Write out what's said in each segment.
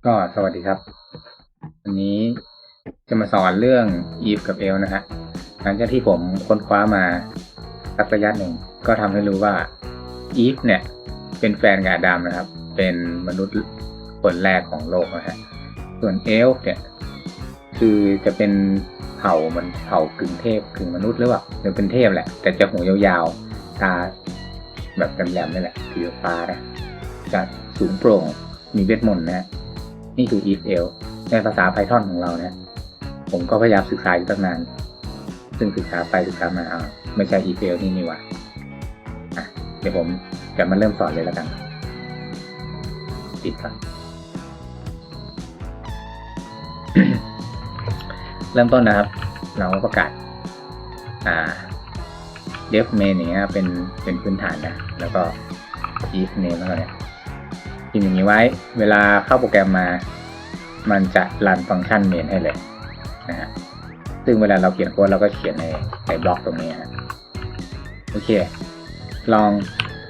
ก็สวัสดีครับวันนี้จะมาสอนเรื่อง if กับ else นะฮะหลังจากที่ผมค้นคว้ามาสักระยะหนึ่งก็ทำให้รู้ว่า if เนี่ยเป็นแฟนกับอาดัมนะครับเป็นมนุษย์คนแรกของโลกนะฮะส่วน else เนี่ยคือจะเป็นเผ่ามันเผ่ากึ่งเทพกึ่งมนุษย์หรือเปล่าหรือเป็นเทพแหละแต่จะหัวยาวๆตาแบบแหลมๆนี่แหละสีฟ้านะจะสูงโปร่งมีเวทมนต์นะนี่คือ if else ในภาษา Python ของเรานะผมก็พยายามศึกษาอยู่ตั้งนานซึ่งศึกษาไปศึกษามาไม่ใช่ if else นี่วะเดี๋ยวผมจะมาเริ่มสอนเลยแล้วกันปิดก่อน เริ่มต้นนะครับเราก็ประกาศdef main อย่างเงี้ยเป็นพื้นฐานนะแล้วก็ if name แล้วเนี่ยพิมพ์อย่างนี้ไว้เวลาเข้าโปรแกรมมามันจะรันฟังก์ชัน main ให้เลยนะฮะซึ่งเวลาเราเขียนโค้ดเราก็เขียนในบล็อกตรงนี้นะโอเคลอง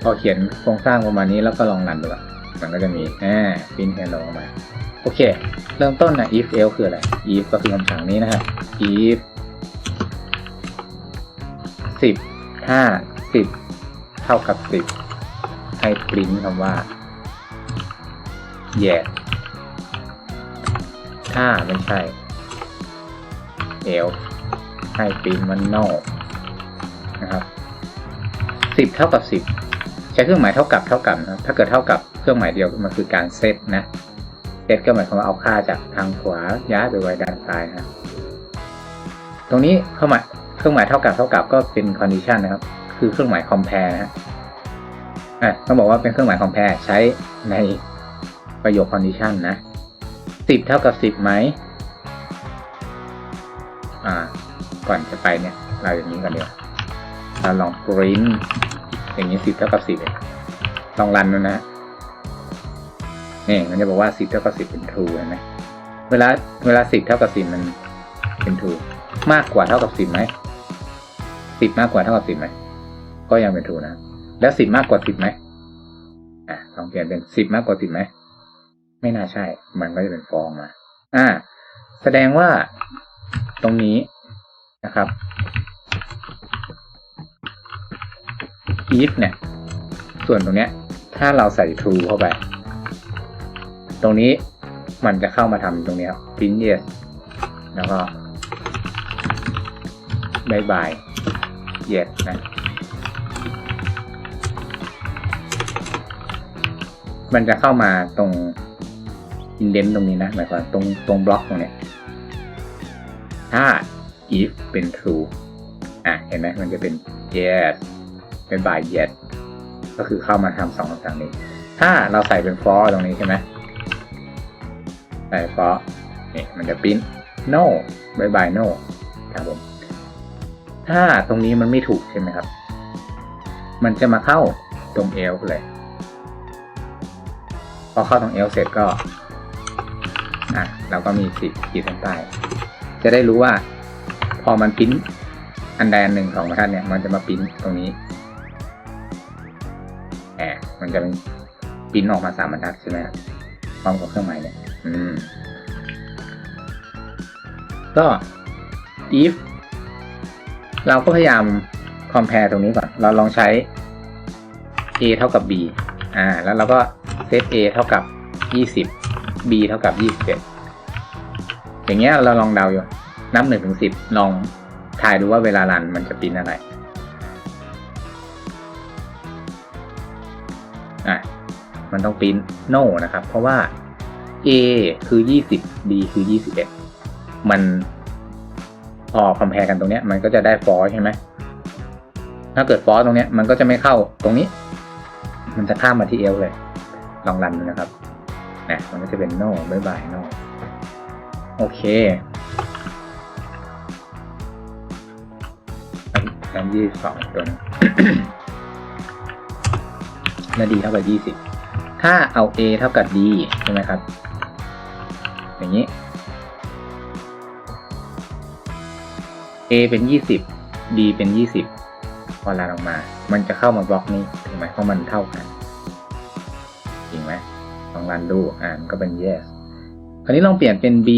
พอเขียนโครงสร้างประมาณนี้แล้วก็ลองรันดูมันก็จะมีprint hello ออกมาโอเคเริ่มต้นนะ if else คืออะไร if ก็คือคำสั่งนี้นะครับ if 10 เท่ากับ10ให้ print คำว่า yes ถ้าไม่ใช่ else ให้ print ว่า no นะครับ10 เท่ากับ10ใช้เครื่องหมายเท่ากับนะถ้าเกิดเท่ากับเครื่องหมายเดียวมันคือการเซตนะเซตก็หมายความว่าเอาค่าจากทางขวาย้ายไปไว้ด้านซ้ายนะตรงนี้เครื่องหมายเท่ากับก็เป็น condition นะครับคือเครื่องหมาย compare นะต้องบอกว่าเป็นเครื่องหมาย compare ใช้ในประโยค condition นะ10 เท่ากับ10ไหมก่อนจะไปเนี่ยเราอย่างนี้กันเดียวเราลอง print อย่างนี้10 เท่ากับ10เองลองรันดูนะนี่มันจะบอกว่า10 เท่ากับ10เป็น true เห็นไหมเวลา10 เท่ากับ10มันเป็น true มากกว่าเท่ากับ10ไหม10 มากกว่าเท่ากับ10ไหมก็ยังเป็น true นะแล้ว10 มากกว่า10ไหมลองเปลี่ยนเป็น10 มากกว่า10ไหมไม่น่าใช่มันก็จะเป็น false มาแสดงว่าตรงนี้นะครับ if เนี่ยส่วนตรงเนี้ยถ้าเราใส่ true เข้าไปตรงนี้มันจะเข้ามาทำตรงนี้ครับ print yes แล้วก็bye bye yes นะมันจะเข้ามาตรง indent ตรงนี้นะหมายความตรงบล็อกตรงเนี้ยถ้า if เป็น true เห็นไหมมันจะเป็น yes bye bye yes ก็คือเข้ามาทำ2คำสั่งนี้ถ้าเราใส่เป็น false ตรงนี้ใช่ไหมใส่ false นี่มันจะ print no bye bye no ครับผมถ้าตรงนี้มันไม่ถูกใช่ไหมครับมันจะมาเข้าตรง else เลยพอเข้าตรง else เสร็จก็เราก็มีขีดเส้นใต้จะได้รู้ว่าพอมันพิมพ์อันใดอันหนึ่งของบรรทัดเนี่ยมันจะมาพิมพ์ตรงนี้มันจะเป็นพิมพ์ออกมา3 บรรทัดใช่ไหมพร้อมกับเครื่องหมายเนี่ยก็ if เราก็พยายาม compare ตรงนี้ก่อนเราลองใช้ a เท่ากับ b แล้วเราก็เซต a เท่ากับ20 b เท่ากับ21อย่างเงี้ยเราลองเดาอยู่นับ1 ถึง 10ลองทายดูว่าเวลารันมันจะพิมพ์อะไรมันต้องพิมพ์ no นะครับเพราะว่า a คือ20 b คือ21มันพอ compare กันตรงเนี้ยมันก็จะได้ false ใช่ไหมถ้าเกิด false ตรงเนี้ยมันก็จะไม่เข้าตรงนี้มันจะข้ามมาที่ else เลยลองรันดูนะครับมันก็จะเป็น no bye bye no โอเคอัน22ตัวนึง และ d เท่ากับ20ถ้าเอา a เท่ากับ d ใช่ไหมครับอย่างนี้ a เป็น20 d เป็น20พอรันออกมามันจะเข้ามาบล็อกนี้ถูกไหมเพราะมันเท่ากันจริงไหมลองรันดูมันก็เป็น yes คราวนี้ลองเปลี่ยนเป็น b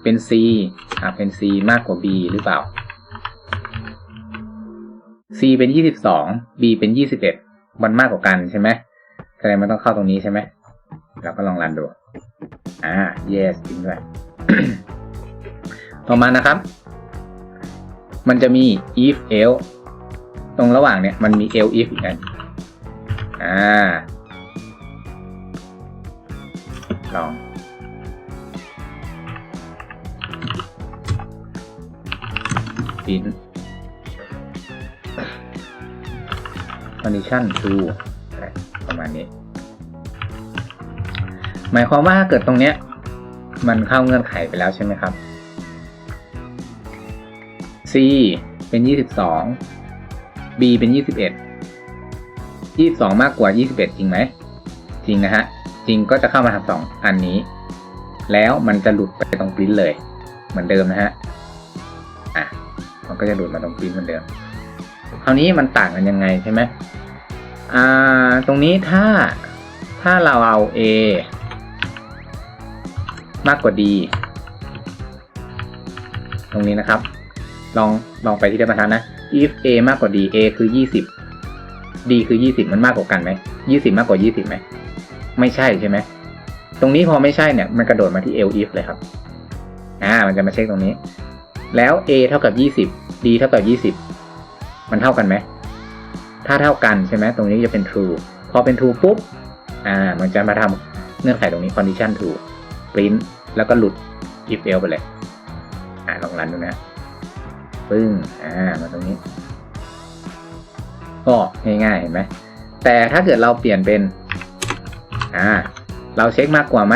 เป็น c เป็น c มากกว่า b หรือเปล่า c เป็น22 b เป็น21มันมากกว่ากันใช่ไหมแสดงมันต้องเข้าตรงนี้ใช่ไหมเราก็ลองรันดูyes จริงด้วย ต่อมานะครับมันจะมี if else ตรงระหว่างเนี่ยมันมี else if อีกอันลองprint condition true ประมาณนี้หมายความว่าถ้าเกิดตรงเนี้ยมันเข้าเงื่อนไขไปแล้วใช่ไหมครับ c เป็น22 b เป็น21มากกว่า21จริงไหมจริงนะฮะจริงก็จะเข้ามาทำ2อันนี้แล้วมันจะหลุดไปตรง print เลยเหมือนเดิมนะฮะมันก็จะหลุดมาตรง print เหมือนเดิมคราวนี้มันต่างกันยังไงใช่ไหมตรงนี้ถ้าเราเอา a มากกว่า d ตรงนี้นะครับลองไปที่เดิมบรรทัดนะ if a มากกว่า d a คือ20 d คือ20มันมากกว่ากันไหม20มากกว่า20ไหมไม่ใช่ใช่ไหมตรงนี้พอไม่ใช่เนี่ยมันกระโดดมาที่ else if เลยครับมันจะมาเช็คตรงนี้แล้ว a เท่ากับ20 d เท่ากับ20มันเท่ากันไหมถ้าเท่ากันใช่ไหมตรงนี้จะเป็น true พอเป็น true ปุ๊บมันจะมาทำเงื่อนไขตรงนี้ condition true print แล้วก็หลุด if else ไปเลยลองรันดูนะปึ้งมาตรงนี้ก็ง่ายๆเห็นไหมแต่ถ้าเกิดเราเปลี่ยนเป็นเราเช็คมากกว่าไหม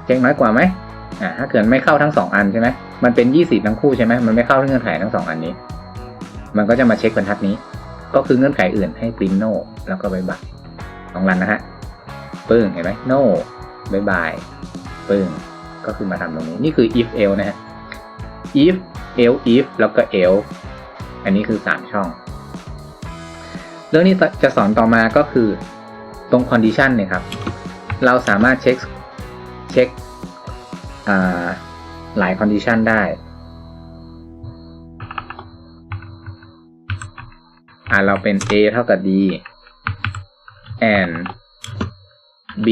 เช็คน้อยกว่าไหมถ้าเกิดไม่เข้าทั้ง2อันใช่ไหมมันเป็น20ทั้งคู่ใช่ไหมมันไม่เข้าเงื่อนไขทั้ง2อันนี้มันก็จะมาเช็คบรรทัดนี้ก็คือเงื่อนไขอื่นให้ print no แล้วก็บายบายลองรันนะฮะปึ้งเห็นไหม no บายบายปึ้งก็คือมาทำตรงนี้นี่คือ if else นะฮะ if else if แล้วก็ else อันนี้คือ3ช่องเรื่องนี้จะสอนต่อมาก็คือตรง condition เนี่ยครับเราสามารถเช็คหลาย condition ได้เราเป็น a เท่ากับ d and b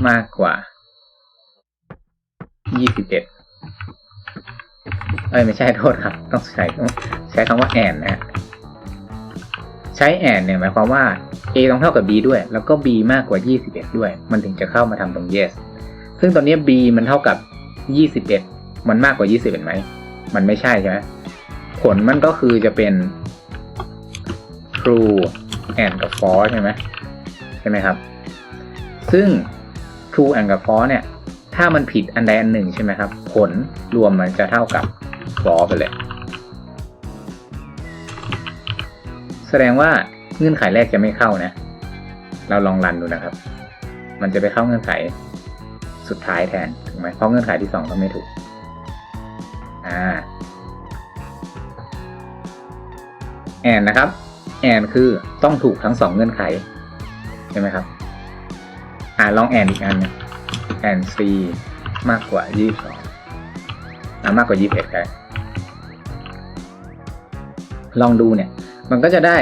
มากกว่า21ไม่ใช่โทษครับต้องใช้คำว่า and นะฮะใช้ and เนี่ยหมายความว่า a ต้องเท่ากับ b ด้วยแล้วก็ b มากกว่า21ด้วยมันถึงจะเข้ามาทำตรง yes ซึ่งตอนนี้ b มันเท่ากับ21มันมากกว่า21ไหมมันไม่ใช่ใช่ไหมผลมันก็คือจะเป็น true and กับ false ใช่ไหมครับซึ่ง true and กับ false เนี่ยถ้ามันผิดอันใดอันหนึ่งใช่ไหมครับผลรวมมันจะเท่ากับ false ไปเลยแสดงว่าเงื่อนไขแรกจะไม่เข้านะเราลองรันดูนะครับมันจะไปเข้าเงื่อนไขสุดท้ายแทนถูกไหมเพราะเงื่อนไขที่2ก็ไม่ถูกand นะครับ and คือต้องถูกทั้ง2เงื่อนไขใช่ไหมครับลอง and อีกอันนึง and c มากกว่า22มากกว่า21ได้ลองดูเนี่ยมันก็จะได้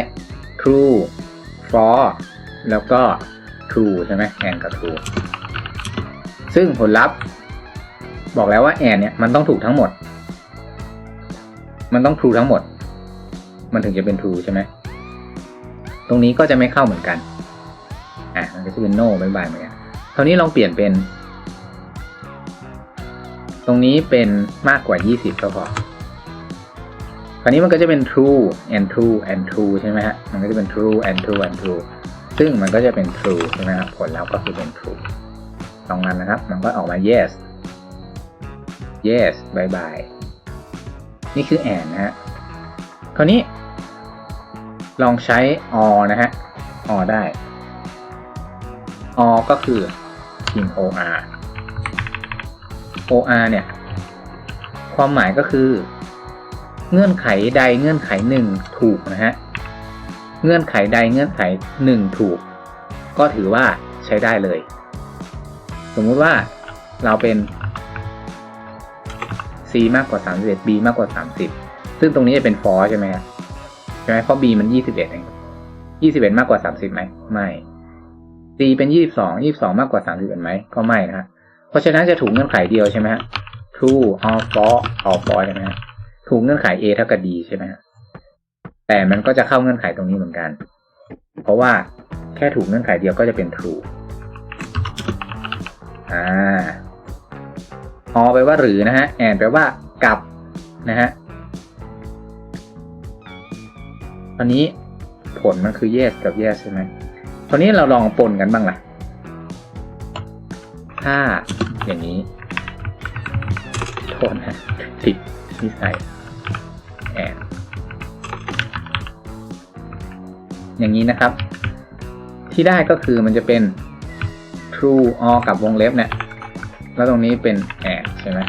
true false แล้วก็ true ใช่ไหม and กับ true ซึ่งผลลัพธ์บอกแล้วว่า and เนี่ยมันต้องถูกทั้งหมดมันต้อง true ทั้งหมดมันถึงจะเป็น true ใช่ไหมตรงนี้ก็จะไม่เข้าเหมือนกันมันก็จะเป็น no บายบายเหมือนกันคราวนี้ลองเปลี่ยนเป็นตรงนี้เป็นมากกว่า20ก็พอคราวนี้มันก็จะเป็น true and true and true ใช่ไหมฮะมันก็จะเป็น true and true and true ซึ่งมันก็จะเป็น true ใช่ไหมครับผลแล้วก็คือเป็น true ลองนั้นนะครับมันก็ออกมา yes yes บายบายนี่คือ and นะฮะคราวนี้ลองใช้ or นะฮะ or ได้ or ก็คือพิมพ์ or or เนี่ยความหมายก็คือเงื่อนไขใดเงื่อนไขหนึ่งถูกนะฮะเงื่อนไขใดเงื่อนไขหนึ่งถูกก็ถือว่าใช้ได้เลย สมมุติว่าเราเป็น c มากกว่า31 b มากกว่า30ซึ่งตรงนี้จะเป็น for ใช่ไหมครับใช่ไหมเพราะ b มัน21เอง21มากกว่า30ไหมไม่ c เป็น22มากกว่า31ไหมก็ไม่นะฮะเพราะฉะนั้นจะถูกเงื่อนไขเดียวใช่ไหมฮะ true or false or false ใช่ไหมฮะถูกเงื่อนไข a เท่ากับ d ใช่ไหมฮะแต่มันก็จะเข้าเงื่อนไขตรงนี้เหมือนกันเพราะว่าแค่ถูกเงื่อนไขเดียวก็จะเป็น true or แปลว่าหรือนะฮะ and แปลว่ากับนะฮะตอนนี้ผลมันคือ yes กับ yes ใช่ไหมตอนนี้เราลองปนกันบ้างล่ะถ้าอย่างนี้โทษนะผิดนิสัย and อย่างนี้นะครับที่ได้ก็คือมันจะเป็น true or กับวงเล็บเนี่ยแล้วตรงนี้เป็น and ใช่ไหม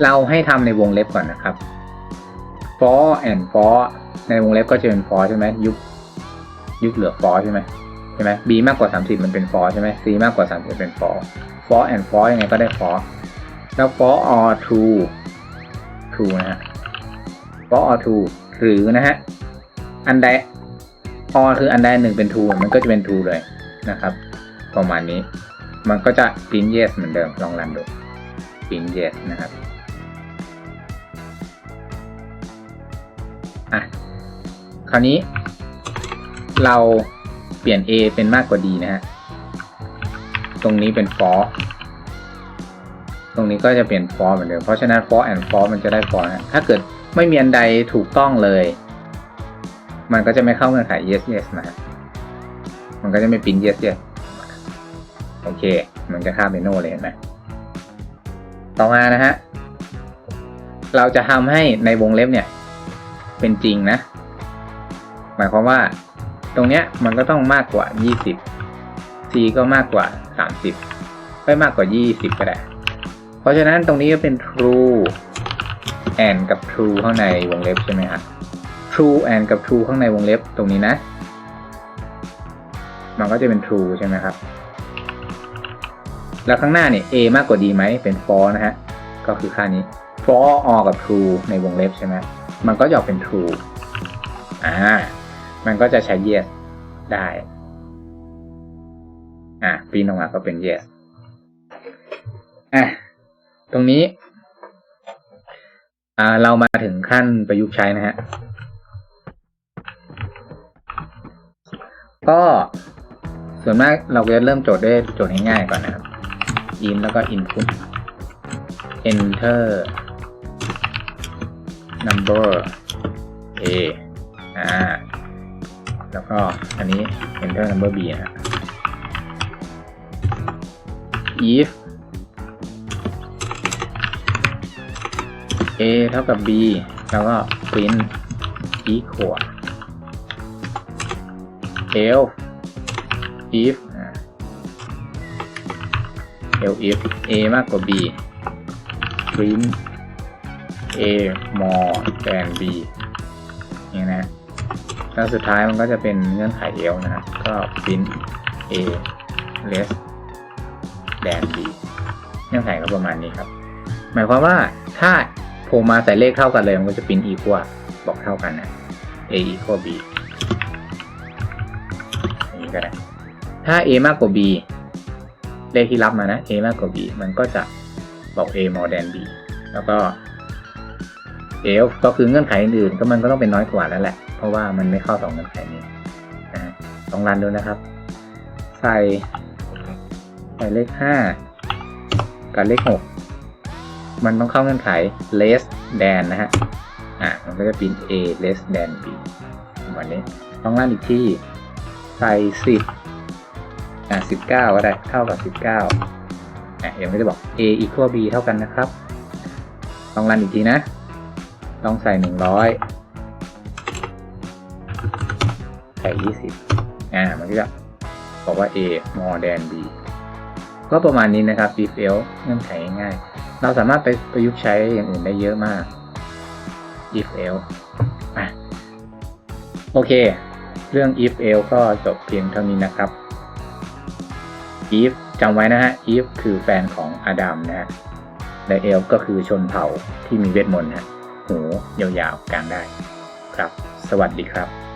เราให้ทำในวงเล็บก่อนนะครับ for and for ในวงเล็บก็จะเป็น for ใช่ไหมยุบเหลือ for ใช่ไหมb มากกว่า30มันเป็น for ใช่ไหม c มากกว่า30เป็น for and for ยังไงก็ได้ for แล้ว for or true นะฮะ for or true หรือนะฮะอันใด or คืออันใดหนึ่งเป็น true มันก็จะเป็น true เลยนะครับประมาณนี้มันก็จะ print yes เหมือนเดิมลองรันดู print yes นะครับคราวนี้เราเปลี่ยน a เป็นมากกว่า d นะฮะตรงนี้เป็น for ตรงนี้ก็จะเปลี่ยน for เหมือนเดิมเพราะฉะนั้น for and for มันจะได้ for นะถ้าเกิดไม่มีอันใดถูกต้องเลยมันก็จะไม่เข้าเงื่อนไข yes yes นะฮะมันก็จะไม่พิมพ์ yes yes โอเคมันจะข้ามไปโน่เลยเห็นไหมต่อมานะฮะเราจะทำให้ในวงเล็บเนี่ยเป็นจริงนะหมายความว่าตรงเนี้ยมันก็ต้องมากกว่า20 c ก็มากกว่า30ไม่มากกว่า20ก็ได้เพราะฉะนั้นตรงนี้ก็เป็น true and กับ true ข้างในวงเล็บใช่ไหมครับ true and กับ true ข้างในวงเล็บตรงนี้นะมันก็จะเป็น true ใช่ไหมครับแล้วข้างหน้าเนี่ย a มากกว่า d ไหมเป็น for นะฮะก็คือค่านี้ for or กับ true ในวงเล็บใช่ไหมมันก็จะออกเป็น true มันก็จะใช้ yes ได้ปริ้นออกมาก็เป็น yes ตรงนี้เรามาถึงขั้นประยุกต์ใช้นะฮะก็ส่วนมากเราจะเริ่มโจทย์ด้วยโจทย์ง่ายๆก่อนนะครับ in แล้วก็ input enter number a แล้วก็อันนี้ enter number b นะฮะ if a เท่ากับ b แล้วก็ print equal else if a มากกว่า b print a more than b นี่นะแล้วสุดท้ายมันก็จะเป็นเงื่อนไข else นะครับก็ print a less than b เงื่อนไขก็ประมาณนี้ครับหมายความว่าถ้าโผล่มาใส่เลขเท่ากันเลยมันก็จะ print equal บอกเท่ากันนะ a equal b นี่ก็ได้ถ้า a มากกว่า b เลขที่รับมานะ a มากกว่า b มันก็จะบอก a more than b แล้วก็ else ก็คือเงื่อนไขอื่นๆก็มันก็ต้องเป็นน้อยกว่าแล้วแหละเพราะว่ามันไม่เข้า2เงื่อนไขนี้ต้องรันดูนะครับใส่เลข5กับเลข6มันต้องเข้าเงื่อนไข less than นะฮะมันก็จะเป็น a less than b วันนี้ต้องรันอีกที่ใส่10 19ก็ได้เท่ากับ19ยังไม่ได้บอก a equal b เท่ากันนะครับต้องรันอีกทีนะต้องใส่100ใส่20มันก็จะบอกว่า a more than b ก็ประมาณนี้นะครับ if else เงื่อนไขง่ายเราสามารถไปประยุกต์ใช้อย่างอื่นได้เยอะมาก if else โอเค เรื่อง if else ก็จบเพียงเท่านี้นะครับ if จำไว้นะฮะ if คือแฟนของอาดัมนะฮะและ else ก็คือชนเผ่าที่มีเวทมนต์นะหูยาวๆกลางได้ครับสวัสดีครับ